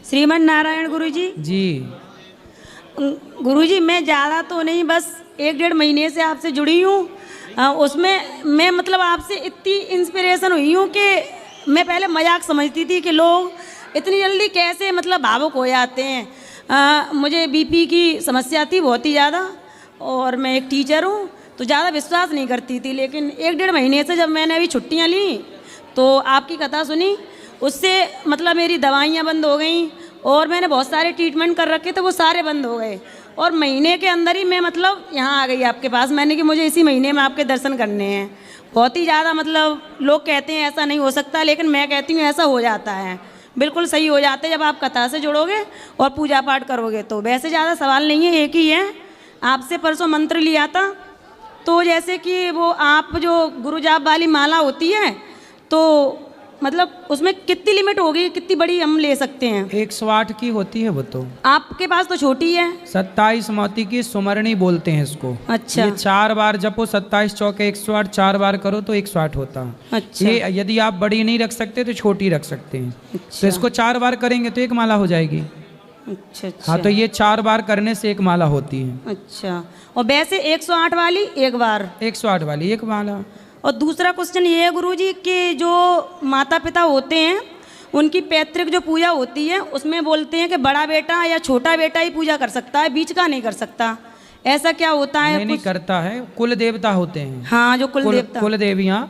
श्रीमन नारायण गुरुजी। जी गुरुजी मैं ज़्यादा तो नहीं, बस 1-1.5 महीने से आपसे जुड़ी हूँ। उसमें मैं मतलब आपसे इतनी इंस्पिरेशन हुई हूँ कि मैं पहले मजाक समझती थी कि लोग इतनी जल्दी कैसे मतलब भावुक हो जाते हैं। मुझे बीपी की समस्या थी बहुत ही ज़्यादा, और मैं एक टीचर हूँ तो ज़्यादा विश्वास नहीं करती थी, लेकिन 1-1.5 महीने से जब मैंने अभी छुट्टियाँ ली तो आपकी कथा सुनी, उससे मतलब मेरी दवाइयाँ बंद हो गई और मैंने बहुत सारे ट्रीटमेंट कर रखे थे, वो सारे बंद हो गए। और महीने के अंदर ही मैं मतलब यहाँ आ गई आपके पास, मैंने कि मुझे इसी महीने में आपके दर्शन करने हैं। बहुत ही ज़्यादा मतलब लोग कहते हैं ऐसा नहीं हो सकता, लेकिन मैं कहती हूँ ऐसा हो जाता है, बिल्कुल सही हो जाता है जब आप कथा से जुड़ोगे और पूजा पाठ करोगे तो। वैसे ज़्यादा सवाल नहीं है, एक ही है। आपसे परसों मंत्र लिया था, तो जैसे कि वो आप जो गुरु जाप वाली माला होती है तो मतलब उसमें कितनी लिमिट होगी, कितनी बड़ी हम ले सकते हैं? 108 की होती है वो तो। आपके पास तो छोटी है। 27 मोती की सुमरणी बोलते हैं इसको। अच्छा। ये 4 बार जपो, 27 चौके 108, 4 बार करो तो 108 होता है। अच्छा। ये यदि आप बड़ी नहीं रख सकते तो छोटी रख सकते हैं। अच्छा। तो इसको 4 बार करेंगे तो एक माला हो जाएगी। अच्छा अच्छा। हाँ, तो ये 4 बार करने से एक माला होती है। अच्छा, और वैसे 108 वाली एक बार, 108 वाली एक माला। और दूसरा क्वेश्चन ये है गुरुजी कि जो माता पिता होते हैं उनकी पैतृक जो पूजा होती है उसमें बोलते हैं कि बड़ा बेटा या छोटा बेटा ही पूजा कर सकता है, बीच का नहीं कर सकता, ऐसा क्या होता है? नहीं करता है, कुल देवता होते हैं। हाँ, जो कुल देवता, कुल देवियाँ,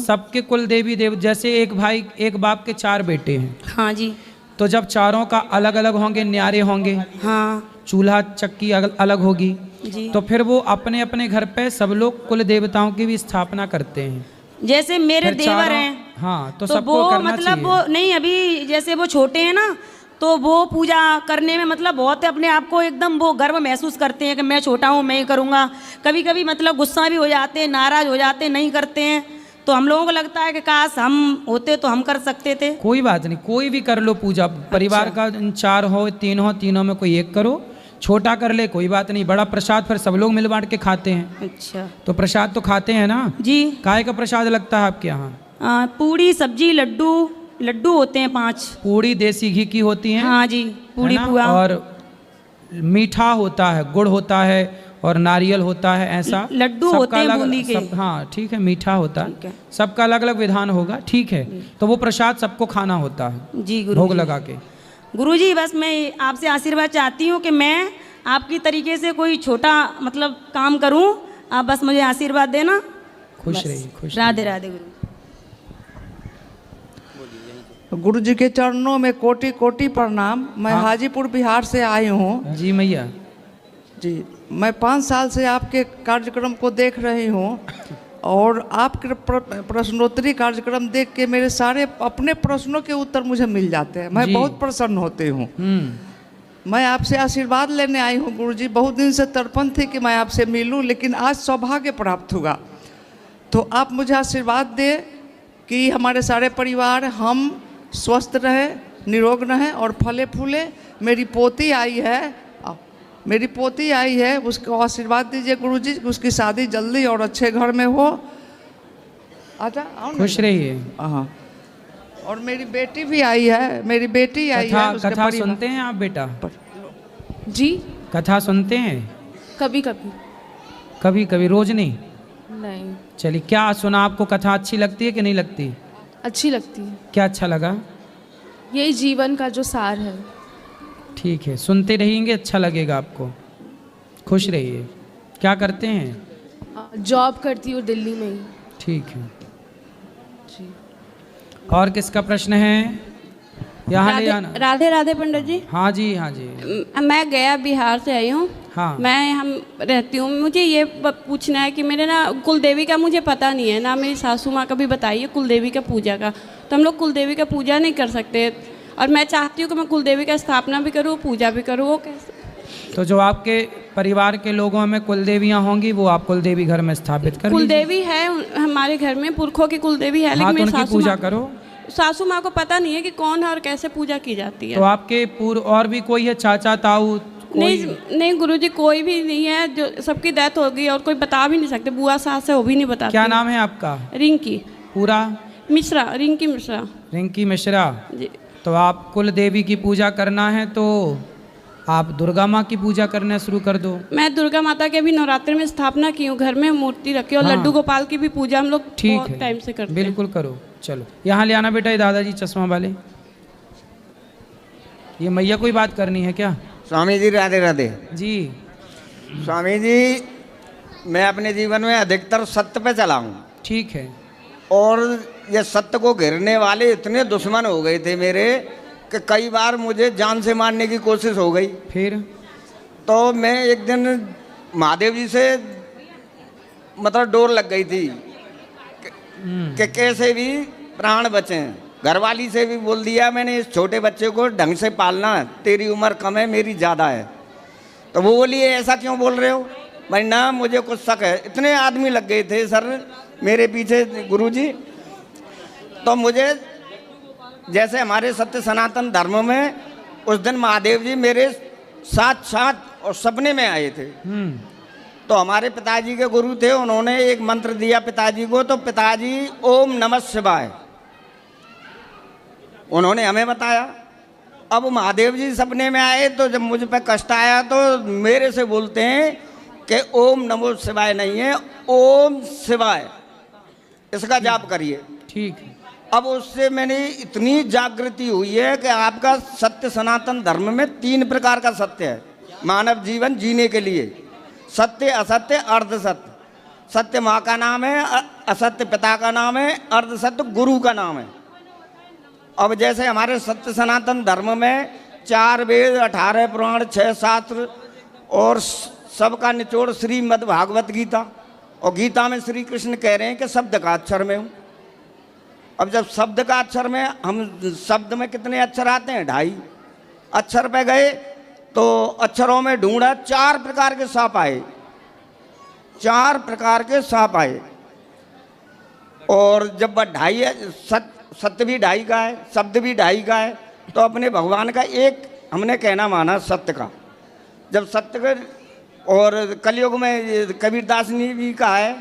सबके कुल देवी देव, जैसे एक भाई एक बाप के 4 बेटे हैं। हाँ जी। तो जब चारों का अलग अलग होंगे, न्यारे होंगे, हाँ, चूल्हा चक्की अलग होगी जी। तो फिर वो अपने अपने घर पे सब लोग कुल देवताओं की भी स्थापना करते हैं। जैसे मेरे देवर हैं, हाँ, तो तो सबको वो करना मतलब चाहिए। वो नहीं, अभी जैसे वो छोटे हैं ना, तो वो पूजा करने में मतलब बहुत अपने आप को एकदम वो गर्व महसूस करते हैं कि मैं छोटा हूँ, मैं ही करूँगा। कभी कभी मतलब गुस्सा भी हो जाते हैं, नाराज हो जाते हैं, नहीं करते हैं। तो हम लोगों को लगता है कि काश हम होते तो हम कर सकते थे। कोई बात नहीं, कोई भी कर लो पूजा। परिवार का 4 हो 3 हो, तीनों में कोई एक करो, छोटा कर ले कोई बात नहीं। बड़ा प्रसाद फिर सब लोग मिल बांट के खाते हैं। अच्छा, तो प्रसाद तो खाते हैं ना जी। काय का प्रसाद लगता है आपके यहाँ? पूड़ी सब्जी लड्डू होते हैं 5। पूड़ी देसी घी की होती है। हाँ जी, पूड़ी है ना? पुआ। और मीठा होता है, गुड़ होता है और नारियल होता है, ऐसा लड्डू होते हैं बूंदी के। हाँ ठीक है, मीठा होता ठीक है, है। सबका अलग अलग विधान होगा, ठीक है। तो वो प्रसाद सबको खाना होता है जी भोग गुरुजी। लगा के। गुरुजी बस मैं आपसे आशीर्वाद चाहती हूँ कि मैं आपकी तरीके से कोई छोटा मतलब काम करूँ, आप बस मुझे आशीर्वाद देना। खुश रहिए, खुश। राधे राधे गुरु। गुरु जी के चरणों में कोटि कोटि प्रणाम। मैं हाँ। हाजीपुर बिहार से आई हूँ जी मैया जी। मैं 5 साल से आपके कार्यक्रम को देख रही हूँ और आपके प्रश्नोत्तरी कार्यक्रम देख के मेरे सारे अपने प्रश्नों के उत्तर मुझे मिल जाते हैं। मैं जी। बहुत प्रसन्न होती हूँ। मैं आपसे आशीर्वाद लेने आई हूँ गुरु जी। बहुत दिन से तड़पन थी कि मैं आपसे मिलूं, लेकिन आज सौभाग्य प्राप्त हुआ। तो आप मुझे आशीर्वाद दें कि हमारे सारे परिवार हम स्वस्थ रहे, निरोग रहें और फले फूले। मेरी पोती आई है, उसको आशीर्वाद दीजिए गुरु जी, उसकी शादी जल्दी और अच्छे घर में हो। अच्छा, आओ ना। खुश रहिए। हाँ, और मेरी बेटी भी आई है, मेरी बेटी आई है। उसके कथा परिवार- सुनते हैं आप बेटा? जी, कथा सुनते हैं? कभी कभी। कभी कभी, रोज नहीं? नहीं, चलिए, क्या सुना आपको? कथा अच्छी लगती है कि नहीं लगती? अच्छी लगती है। क्या अच्छा लगा? यही जीवन का जो सार है। ठीक है, सुनते रहेंगे, अच्छा लगेगा आपको। खुश रहिए। क्या करते हैं? जॉब करती हूँ दिल्ली में ही। ठीक है। जी, और किसका प्रश्न है? यहाँ ले जाना। राधे राधे पंडित जी। हाँ जी, हाँ जी। मैं गया बिहार से आई हूँ। हाँ। मैं हम रहती हूँ। मुझे ये पूछना है कि मेरे ना कुल देवी का मुझे पता नहीं है ना, मेरी सासू माँ कभी बताई है कुल देवी का पूजा का। तो हम लोग कुल देवी का पूजा नहीं कर सकते, और मैं चाहती हूँ कि मैं कुल देवी का स्थापना भी करूँ, पूजा भी करूँ। वो कैसे? तो जो आपके परिवार के लोगों में कुल देवियाँ होंगी वो आप कुल देवी घर में स्थापित कर कुल लीजिए। देवी है हमारे घर में, पुरखों की कुल देवी है, हाँ, लेकिन तो मेरी उनकी पूजा करो। सासू माँ को पता नहीं है कि कौन है और कैसे पूजा की जाती है। तो आपके पूर्व और भी कोई है, चाचा ताऊ? नहीं गुरुजी, कोई भी नहीं है, जो सबकी डेथ हो गई और कोई बता भी नहीं सकते। बुआ सास है, वो भी नहीं बताती। क्या नाम है आपका? रिंकी पूरा? मिश्रा, रिंकी मिश्रा। रिंकी मिश्रा। जी। तो आप कुल देवी की पूजा करना है तो आप दुर्गा माँ की पूजा करना शुरू कर दो। मैं दुर्गा माता के भी नवरात्रि में स्थापना की हूँ, घर में मूर्ति रखी और हाँ। लड्डू गोपाल की भी पूजा हम लोग ठीक बहुत है, टाइम से करते हैं। बिल्कुल करो। चलो यहाँ ले आना बेटा, ये दादाजी चश्मा वाले। ये मैया कोई बात करनी है क्या? स्वामी जी राधे राधे। जी स्वामी जी, मैं अपने जीवन में अधिकतर सत्य पे चला हूँ, ठीक है। और ये सत्य को घेरने वाले इतने दुश्मन हो गए थे मेरे कि कई बार मुझे जान से मारने की कोशिश हो गई। फिर तो मैं एक दिन महादेव जी से मतलब डोर लग गई थी कि कैसे भी प्राण बचें। घरवाली से भी बोल दिया मैंने, इस छोटे बच्चे को ढंग से पालना, तेरी उम्र कम है मेरी ज़्यादा है। तो वो बोली ऐसा क्यों बोल रहे हो? भाई ना, मुझे कुछ शक है। इतने आदमी लग गए थे सर मेरे पीछे गुरुजी। तो मुझे जैसे हमारे सत्य सनातन धर्म में उस दिन महादेव जी मेरे साथ साथ और सपने में आए थे। तो हमारे पिताजी के गुरु थे, उन्होंने एक मंत्र दिया पिताजी को। तो पिताजी ओम नमः शिवाय उन्होंने हमें बताया। अब महादेव जी सपने में आए तो जब मुझ पे कष्ट आया तो मेरे से बोलते हैं कि ओम नमो शिवाय नहीं है, ओम शिवाय, इसका जाप करिए। ठीक है। अब उससे मैंने इतनी जागृति हुई है कि आपका सत्य सनातन धर्म में 3 प्रकार का सत्य है मानव जीवन जीने के लिए। सत्य, असत्य, अर्ध सत्य। सत्य माँ का नाम है, असत्य पिता का नाम है, अर्ध सत्य गुरु का नाम है। अब जैसे हमारे सत्य सनातन धर्म में 4 वेद, 18 पुराण, 6 शास्त्र और सबका निचोड़ श्रीमद् भागवत गीता। और गीता में श्री कृष्ण कह रहे हैं कि शब्द का अक्षर में हूँ। अब जब शब्द का अक्षर में, हम शब्द में कितने अक्षर आते हैं? 2.5 अक्षर पे गए तो अक्षरों में ढूंढा, 4 प्रकार के सांप आए। 4 प्रकार के सांप आए। और जब वह 2.5 सत्य भी 2.5 का है, शब्द भी 2.5 का है, तो अपने भगवान का एक हमने कहना माना सत्य का। जब सत्य का, और कलयुग में कबीरदास ने भी कहा है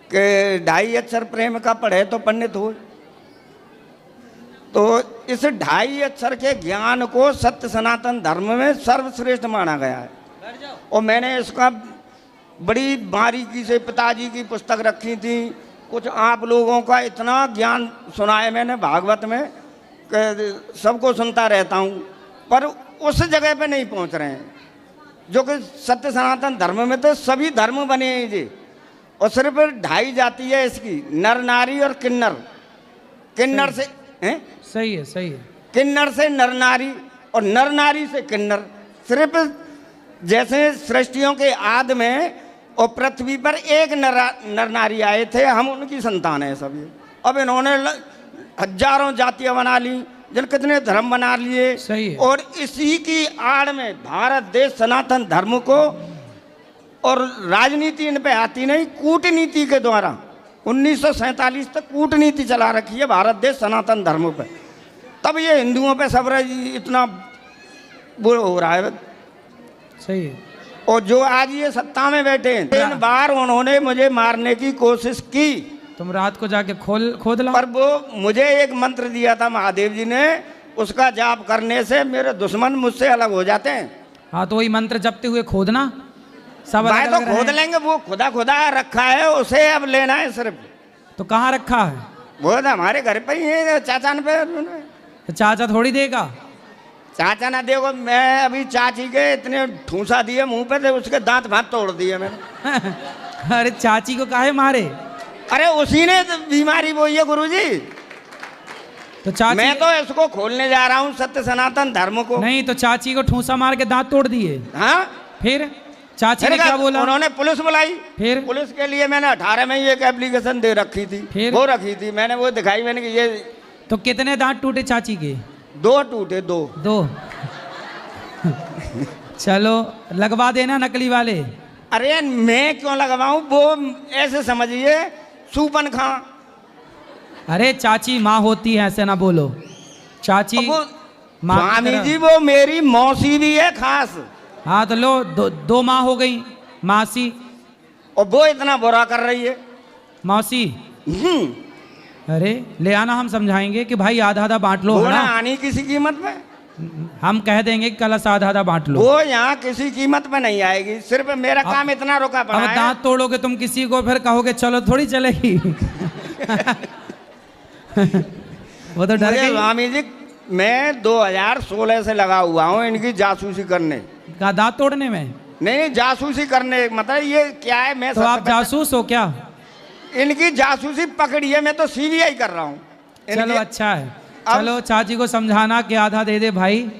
कि 2.5 अक्षर प्रेम का पढ़े तो पंडित हो। तो इस 2.5 अक्षर के ज्ञान को सत्य सनातन धर्म में सर्वश्रेष्ठ माना गया है। और मैंने इसका बड़ी बारीकी से पिताजी की पुस्तक रखी थी, कुछ आप लोगों का इतना ज्ञान सुना है मैंने भागवत में कि सबको सुनता रहता हूँ, पर उस जगह पे नहीं पहुँच रहे हैं जो कि सत्य सनातन धर्म में तो सभी धर्म बने हैं जी। और सिर्फ 2.5 जाति है इसकी, नर नारी और किन्नर। किन्नर से हैं? सही है, सही है। किन्नर से नर नारी और नर नारी से किन्नर। सिर्फ जैसे सृष्टियों के आदि में और पृथ्वी पर एक नर नारी आए थे, हम उनकी संतान है सभी। अब इन्होंने हजारों जातियां बना ली, जन कितने धर्म बना लिए। सही है। और इसी की आड़ में भारत देश सनातन धर्म को, और राजनीति इन पे आती नहीं, कूटनीति के द्वारा 1947 तक कूटनीति चला रखी है भारत देश सनातन धर्म पे। तब ये हिंदुओं पे सब इतना बुरा हो रहा है। सही है। और जो आज ये सत्ता में बैठे हैं, 3 बार उन्होंने मुझे मारने की कोशिश की। तुम रात को जाके खोद ला। पर वो मुझे एक मंत्र दिया था महादेव जी ने, उसका जाप करने से मेरे दुश्मन मुझसे अलग हो जाते हैं। हाँ, तो वही मंत्र जपते हुए खोदना, सब भाई अलग तो अलग खोद रहें। लेंगे, वो खुदा रखा है, उसे अब लेना है सिर्फ। तो कहाँ रखा है? वो तो हमारे घर पे ही है, चाचा ने पे। तो चाचा थोड़ी देगा। चाचा ना देखो, मैं अभी चाची के इतने ठूसा दिए मुंह पे थे, उसके दांत भात तोड़ दिए मैंने। अरे चाची को काहे मारे? अरे उसी ने तो बीमारी बोई है गुरुजी। तो चाची, मैं तो इसको खोलने जा रहा हूँ सत्य सनातन धर्म को। नहीं तो चाची को ठूसा मार के दांत तोड़ दिए। हाँ, फिर चाची ने फिर क्या बोला? उन्होंने पुलिस बुलाई। फिर पुलिस के लिए मैंने 18 में ही एक एप्लीकेशन दे रखी थी। फिर? वो रखी थी मैंने, वो दिखाई मैंने कि ये तो कितने दांत टूटे चाची के? 2 टूटे, 2। चलो लगवा देना नकली वाले। अरे मैं क्यों लगवाऊं, वो ऐसे समझिए सूपन खा। अरे चाची माँ होती है, ऐसे ना बोलो। चाची वो माँ की स्वामी तरह। जी वो मेरी मौसी भी है खास। हाँ तो लो, 2 माँ हो गई, मासी। और वो इतना बुरा कर रही है। मौसी अरे ले आना, हम समझाएंगे कि भाई आधा आधा बांट लो, वो है ना ना। आनी किसी कीमत में, हम कह देंगे कि कलश आधा आधा बांट लो। वो यहाँ किसी कीमत में नहीं आएगी। सिर्फ मेरा काम इतना रुका पड़ा अब है। दांत तोड़ोगे तुम किसी को, फिर कहोगे चलो, थोड़ी चलेगी। वो तो डर मुझे गई। स्वामी जी, मैं 2016 से लगा हुआ हूँ इनकी जासूसी करने। कहा दांत तोड़ने में? नहीं, जासूसी करने, मतलब ये क्या है, मैं तो आप जासूस हो क्या? इनकी जासूसी पकड़ी है, मैं तो सीबीआई कर रहा हूँ। चलो अच्छा है, चलो चाची को समझाना कि आधा दे दे भाई।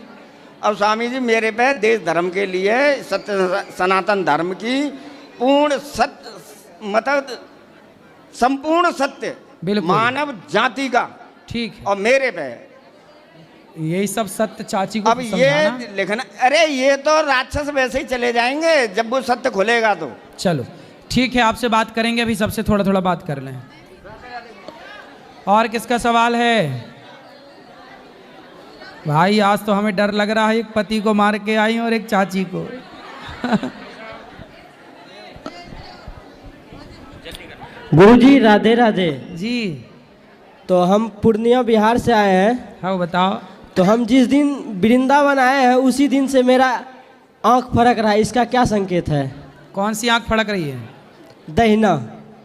अब स्वामी जी मेरे पे देश धर्म के लिए, सत्य सनातन धर्म की पूर्ण सत्य, मतलब संपूर्ण सत्य, बिल्कुल। मानव जाति का, ठीक है, और मेरे पे यही सब सत्य चाची को अब समझाना। ये लिखना। अरे ये तो राक्षस वैसे ही चले जाएंगे जब वो सत्य खुलेगा तो। चलो ठीक है, आपसे बात करेंगे, अभी सबसे थोड़ा थोड़ा बात कर लें। और किसका सवाल है भाई? आज तो हमें डर लग रहा है, एक पति को मार के आई और एक चाची को। गुरुजी राधे राधे। जी तो हम पूर्णिया बिहार से आए हैं। हाँ बताओ। तो हम जिस दिन वृंदावन आए हैं उसी दिन से मेरा आंख फड़क रहा है, इसका क्या संकेत है? कौन सी आंख फड़क रही है? दहिना।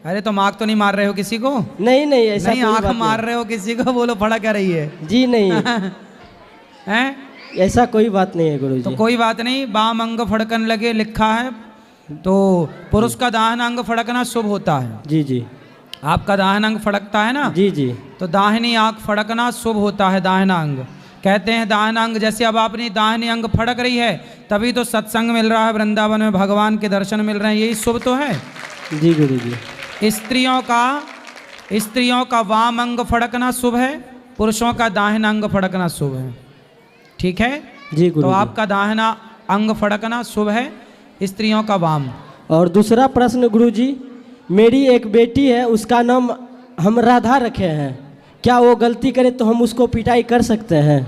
अरे तुम आंख तो नहीं मार रहे हो किसी को? नहीं नहीं, ऐसा नहीं, कोई आंख बात मार रहे हो किसी को, बोलो फड़क क्या रही है? जी नहीं। हैं? ऐसा कोई बात नहीं है गुरुजी। तो कोई बात नहीं, बाम अंग फड़कन लगे लिखा है, तो पुरुष का दाहिना अंग फड़कना शुभ होता है। जी जी। आपका दाहिना अंग फड़कता है ना? जी जी। तो दाहिनी आंख फड़कना शुभ होता है, दाहिना अंग। कहते हैं दाहिना अंग, जैसे अब अपनी दाहिनी अंग फड़क रही है तभी तो सत्संग मिल रहा है, वृंदावन में भगवान के दर्शन मिल रहे हैं, यही शुभ तो है। जी गुरुजी। स्त्रियों का वाम अंग फड़कना शुभ है, पुरुषों का दाहिना अंग फड़कना शुभ है। ठीक है जी तो गुरुजी। आपका दाहिना अंग फड़कना शुभ है, स्त्रियों का वाम। और दूसरा प्रश्न गुरुजी, मेरी एक बेटी है, उसका नाम हम राधा रखे हैं, क्या वो गलती करे तो हम उसको पिटाई कर सकते हैं?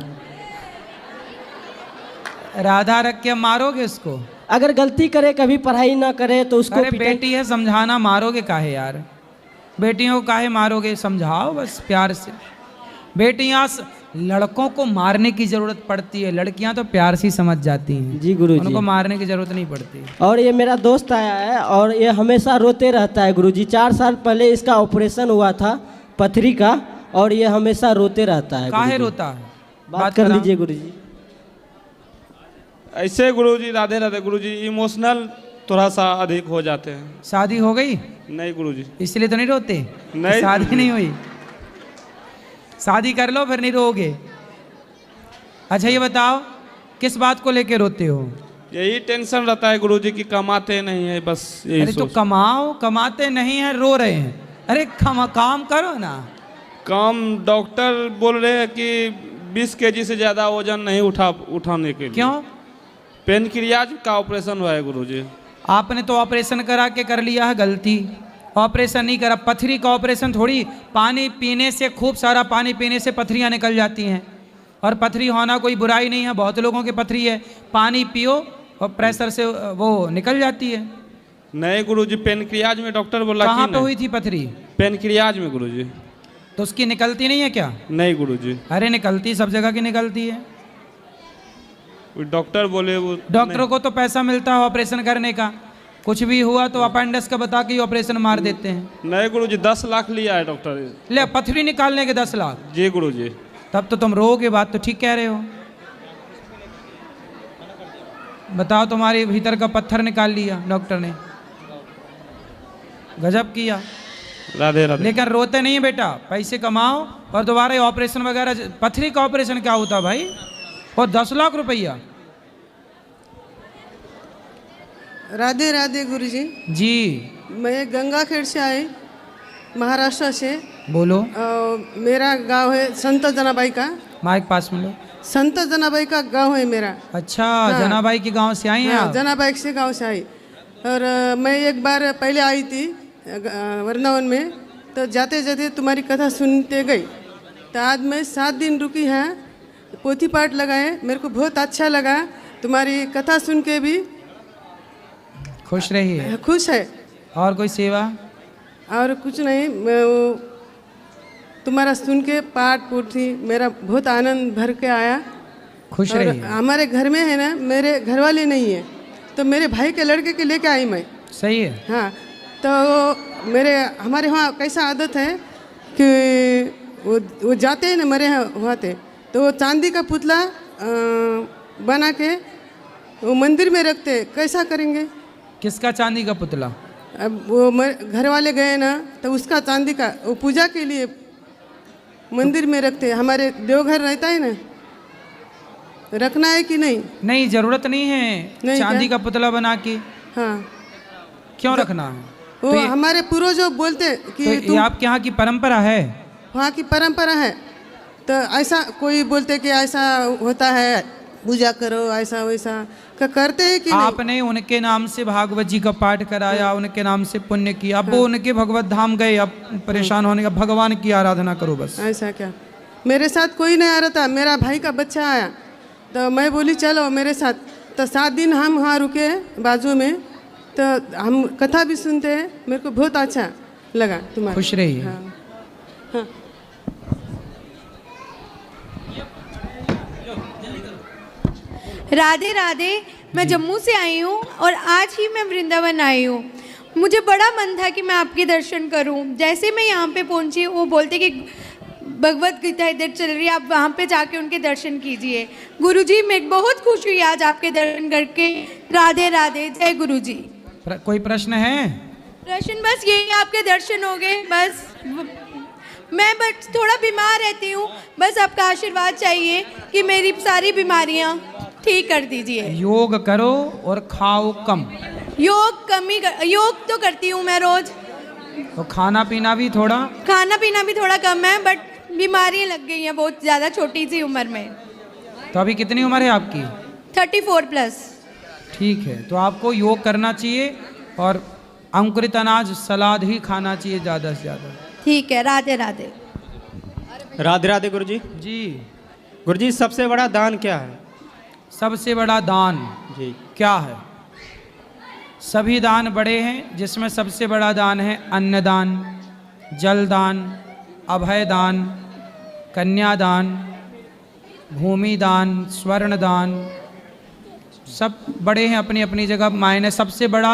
राधा रख के मारोगे उसको? अगर गलती करे, कभी पढ़ाई ना करे तो उसको अरे पिटाई। बेटी है, समझाना, मारोगे काहे यार? बेटियों को काहे मारोगे? समझाओ बस प्यार से। बेटियां लड़कों को मारने की जरूरत पड़ती है, लड़कियां तो प्यार से ही समझ जाती हैं। जी गुरुजी। उनको मारने की जरूरत नहीं पड़ती। और ये मेरा दोस्त आया है और ये हमेशा रोते रहता है गुरुजी। 4 साल पहले इसका ऑपरेशन हुआ था पथरी का, और ये हमेशा रोते रहता है। काहे गुरुजी। रोता है? बात कर कराओ। लीजिए गुरुजी। ऐसे गुरुजी राधे राधे गुरुजी, इमोशनल थोड़ा सा अधिक हो जाते हैं। शादी हो गई नहीं गुरुजी। इसलिए तो नहीं रोते? नहीं। शादी नहीं हुई, शादी कर लो फिर नहीं रोगे। अच्छा ये बताओ, किस बात को लेके रोते हो? यही टेंशन रहता है गुरुजी कि कमाते नहीं है, बस यही अरे तो सोच। कमाओ, कमाते नहीं है, रो रहे हैं। अरे काम करो ना। काम डॉक्टर बोल रहे हैं कि 20 kg से ज़्यादा वजन नहीं उठाने के लिए। क्यों? पेनक्रियाज का ऑपरेशन हुआ है गुरुजी। आपने तो ऑपरेशन करा के कर लिया है गलती, ऑपरेशन नहीं करा। पथरी का ऑपरेशन थोड़ी, पानी पीने से, खूब सारा पानी पीने से पथरियाँ निकल जाती हैं, और पथरी होना कोई बुराई नहीं है, बहुत लोगों की पथरी है, पानी पियो और प्रेशर से वो निकल जाती है। नहीं गुरुजी, पेनक्रियाज में डॉक्टर बोला। कहाँ पे हुई थी पथरी? पेनक्रियाज में गुरुजी। तो उसकी निकलती नहीं है क्या? नहीं गुरुजी, अरे निकलती, सब जगह की निकलती है। डॉक्टर बोले वो। डॉक्टरों को तो पैसा मिलता है ऑपरेशन करने का, कुछ भी हुआ तो अपेंडिक्स का बता के ऑपरेशन मार देते हैं। नहीं गुरुजी, 10 लाख लिया है डॉक्टर। ले पथरी निकालने के 10 लाख? जी गुरुजी। तब तो तुम रोगे, बात तो ठीक कह रहे हो। बताओ, तुम्हारे भीतर का पत्थर निकाल लिया डॉक्टर ने, गजब किया। राधे राधे। लेकिन रोते नहीं है बेटा, पैसे कमाओ और दोबारा ऑपरेशन वगैरह। पथरी का ऑपरेशन क्या होता भाई? और 10 लाख रुपया? राधे राधे गुरुजी। जी मैं गंगाखेड़ से आई, महाराष्ट्र से। बोलो। मेरा गांव है संत जनाबाई का। माइक पास में लो। संत जनाबाई का गांव है मेरा। अच्छा, जनाबाई के गांव से आई हैं आप? जनाबाई से गांव से आई। और मैं एक बार पहले आई थी वृंदावन में, तो जाते जाते तुम्हारी कथा सुनते गई। तो आज मैं 7 दिन रुकी है, पोथी पाठ लगाए, मेरे को बहुत अच्छा लगा। तुम्हारी कथा सुन के भी खुश रहिए। खुश है। और कोई सेवा? और कुछ नहीं, मैं वो तुम्हारा सुन के पाठ पूठी मेरा बहुत आनंद भर के आया। खुश और रहिए। हमारे घर में है ना, मेरे घर वाले नहीं है, तो मेरे भाई के लड़के के लेके आई मैं। सही है। हाँ, तो हमारे वहाँ कैसा आदत है कि वो जाते हैं ना मेरे यहाँ थे, तो वो चांदी का पुतला बना के वो मंदिर में रखते। कैसा करेंगे? किसका चांदी का पुतला? अब वो घर वाले गए ना, तो उसका चांदी का वो पूजा के लिए मंदिर में रखते। हमारे देवघर रहता है ना, रखना है कि नहीं? नहीं, जरूरत नहीं है नहीं चांदी क्या? का पुतला बना के। हाँ, क्यों रखना है? वो तो ये, हमारे पूर्वजों बोलते कि तो ये आपके यहाँ की परंपरा है? वहाँ की परंपरा है। तो ऐसा कोई बोलते कि ऐसा होता है, पूजा करो, ऐसा वैसा करते हैं कि नहीं? आपने उनके नाम से भागवत जी का पाठ कराया, उनके नाम से पुण्य किया, अब वो उनके भगवत धाम गए, अब परेशान होने का, भगवान की आराधना करो बस। ऐसा क्या? मेरे साथ कोई नहीं आ रहा था, मेरा भाई का बच्चा आया, तो मैं बोली चलो मेरे साथ। तो 7 दिन हम वहाँ रुके बाजू में, तो हम कथा भी सुनते हैं। मेरे को बहुत अच्छा लगा तुम्हारा। खुश रहिए। हाँ, हाँ। राधे राधे। मैं जम्मू से आई हूँ और आज ही मैं वृंदावन आई हूँ। मुझे बड़ा मन था कि मैं आपके दर्शन करूँ। जैसे मैं यहाँ पे पहुँची, वो बोलते कि भगवत गीता इधर चल रही है, आप वहाँ पे जाके उनके दर्शन कीजिए। गुरुजी, मैं बहुत खुश हुई आज आपके दर्शन करके। राधे राधे, जय गुरुजी। कोई प्रश्न है? प्रश्न बस यही, आपके दर्शन हो गए बस। मैं बस थोड़ा बीमार रहती हूँ, बस आपका आशीर्वाद चाहिए कि मेरी सारी बीमारियाँ ठीक कर दीजिए। योग करो और खाओ कम। योग तो करती हूँ मैं रोज। तो खाना पीना भी थोड़ा कम है, बट बीमारियाँ लग गई हैं बहुत ज़्यादा छोटी सी उम्र में। तो अभी कितनी उम्र है आपकी? 34+। ठीक है, तो आपको योग करना चाहिए और अंकुरित अनाज सलाद ही खाना चाहिए ज़्यादा से ज़्यादा। ठीक है, राधे राधे। राधे राधे गुरुजी। जी गुरुजी, सबसे बड़ा दान क्या है? सबसे बड़ा दान जी क्या है? सभी दान बड़े हैं, जिसमें सबसे बड़ा दान है अन्नदान, जलदान, अभयदान, कन्यादान, भूमिदान, स्वर्णदान, सब बड़े हैं अपनी अपनी जगह। मायने सबसे बड़ा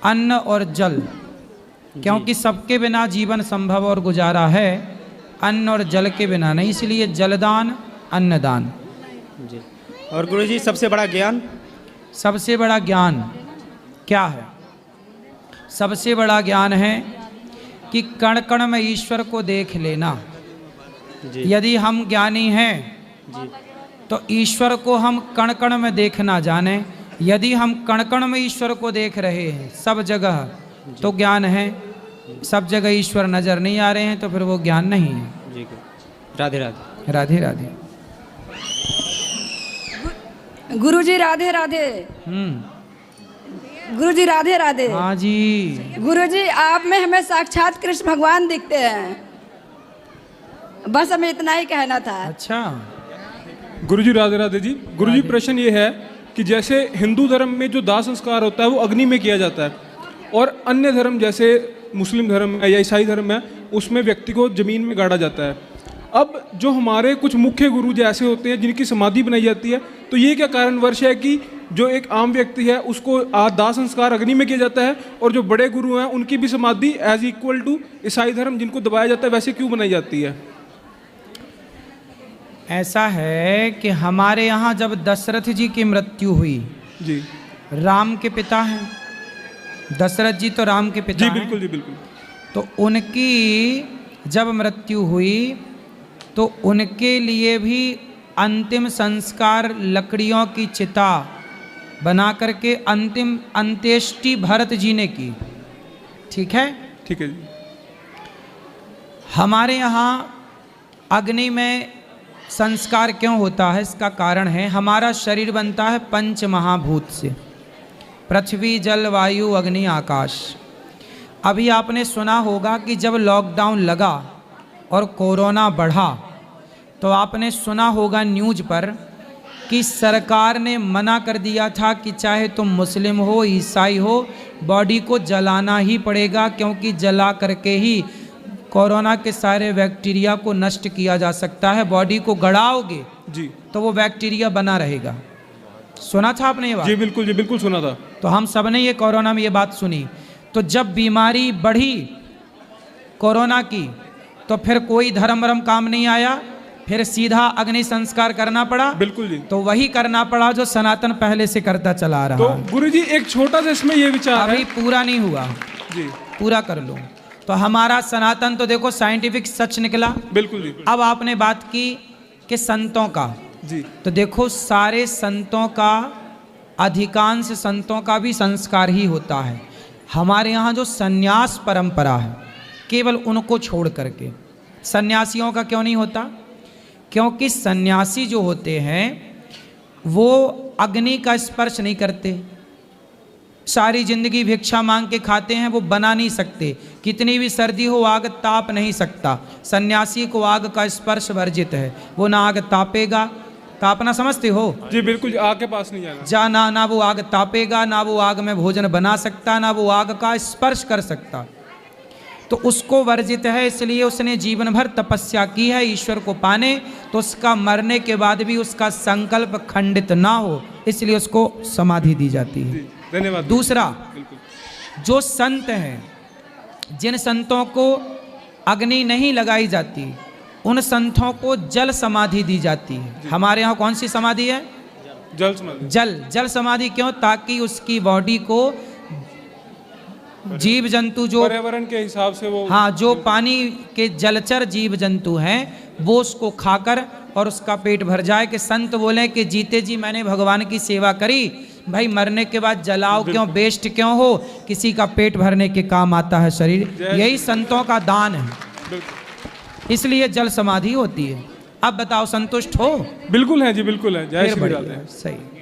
अन्न और जल, क्योंकि सबके बिना जीवन संभव और गुजारा है, अन्न और जल के बिना नहीं, इसलिए जलदान, अन्नदान। जी। और गुरुजी, सबसे बड़ा ज्ञान? सबसे बड़ा ज्ञान क्या है? सबसे बड़ा ज्ञान है कि कण कण में ईश्वर को देख लेना। जी। यदि हम ज्ञानी हैं जी तो ईश्वर को हम कण कण में देखना जाने। यदि हम कण कण में ईश्वर को देख रहे हैं सब जगह, तो ज्ञान है। सब जगह ईश्वर नजर नहीं आ रहे हैं, तो फिर वो ज्ञान नहीं है। जी। राधे राधे। राधे राधे। गुरुजी राधे राधे। गुरुजी राधे राधे। हाँ जी। गुरुजी, आप में हमें साक्षात कृष्ण भगवान दिखते हैं, बस हमें इतना ही कहना था। अच्छा गुरुजी राधे राधे जी। गुरुजी, प्रश्न ये है कि जैसे हिंदू धर्म में जो दाह संस्कार होता है वो अग्नि में किया जाता है, और अन्य धर्म जैसे मुस्लिम धर्म है या ईसाई धर्म है उसमें व्यक्ति को जमीन में गाड़ा जाता है। अब जो हमारे कुछ मुख्य गुरु ऐसे होते हैं जिनकी समाधि बनाई जाती है, तो ये क्या कारणवश है कि जो एक आम व्यक्ति है उसको दाह संस्कार अग्नि में किया जाता है, और जो बड़े गुरु हैं उनकी भी समाधि एज इक्वल टू ईसाई धर्म जिनको दबाया जाता है वैसे क्यों बनाई जाती है? ऐसा है कि हमारे यहाँ जब दशरथ जी की मृत्यु हुई, जी, राम के पिता हैं दशरथ जी, तो राम के पिता जी हैं। बिल्कुल जी बिल्कुल। तो उनकी जब मृत्यु हुई तो उनके लिए भी अंतिम संस्कार लकड़ियों की चिता बना करके अंतिम अंत्येष्टि भरत जी ने की। ठीक है? ठीक है जी। हमारे यहाँ अग्नि में संस्कार क्यों होता है, इसका कारण है हमारा शरीर बनता है 5 महाभूत से, पृथ्वी, जल, वायु, अग्नि, आकाश। अभी आपने सुना होगा कि जब लॉकडाउन लगा और कोरोना बढ़ा, तो आपने सुना होगा न्यूज़ पर कि सरकार ने मना कर दिया था कि चाहे तुम मुस्लिम हो, ईसाई हो, बॉडी को जलाना ही पड़ेगा, क्योंकि जला करके ही कोरोना के सारे बैक्टीरिया को नष्ट किया जा सकता है। बॉडी को गड़ाओगे जी तो वो बैक्टीरिया बना रहेगा। सुना था आपने ये बात? जी बिल्कुल सुना था। तो हम सब ने ये कोरोना में ये बात सुनी। तो जब बीमारी बढ़ी कोरोना की तो फिर कोई धर्म वरम काम नहीं आया, फिर सीधा अग्नि संस्कार करना पड़ा। बिल्कुल जी। तो वही करना पड़ा जो सनातन पहले से करता चला आ रहा तो है। गुरुजी एक छोटा सा इसमें ये विचार अभी है। पूरा नहीं हुआ जी पूरा कर लो। तो हमारा सनातन तो देखो साइंटिफिक सच निकला। बिल्कुल जी। अब आपने बात की कि संतों का, जी तो देखो सारे संतों का, अधिकांश संतों का भी संस्कार ही होता है। हमारे यहाँ जो सन्यास परंपरा है केवल उनको छोड़ करके, सन्यासियों का क्यों नहीं होता? क्योंकि सन्यासी जो होते हैं वो अग्नि का स्पर्श नहीं करते, सारी जिंदगी भिक्षा मांग के खाते हैं, वो बना नहीं सकते। कितनी भी सर्दी हो आग ताप नहीं सकता। सन्यासी को आग का स्पर्श वर्जित है, वो ना आग तापेगा, तापना समझते हो? जी बिल्कुल, आग के पास नहीं जाएगा। जा ना वो आग तापेगा, ना वो आग में भोजन बना सकता, ना वो आग का स्पर्श कर सकता। तो उसको वर्जित है, इसलिए उसने जीवन भर तपस्या की है ईश्वर को पाने। तो उसका मरने के बाद भी उसका संकल्प खंडित ना हो, इसलिए उसको समाधि दी जाती है। धन्यवाद। दूसरा, जो संत हैं, जिन संतों को अग्नि नहीं लगाई जाती, उन संतों को जल समाधि दी जाती है। हमारे यहाँ कौन सी समाधि है? जल समाधि। जल समाधि क्यों? ताकि उसकी बॉडी को जीव जंतु जो पर्यावरण के हिसाब से वो, हाँ, जो पानी के जलचर जीव जंतु हैं वो उसको खाकर और उसका पेट भर जाए। कि संत बोले कि जीते जी मैंने भगवान की सेवा करी, भाई मरने के बाद जलाओ क्यों, वेस्ट क्यों हो, किसी का पेट भरने के काम आता है शरीर। यही संतों का दान है, इसलिए जल समाधि होती है। अब बताओ, संतुष्ट हो? बिल्कुल है जी, बिल्कुल है। जय श्री राधे। सही।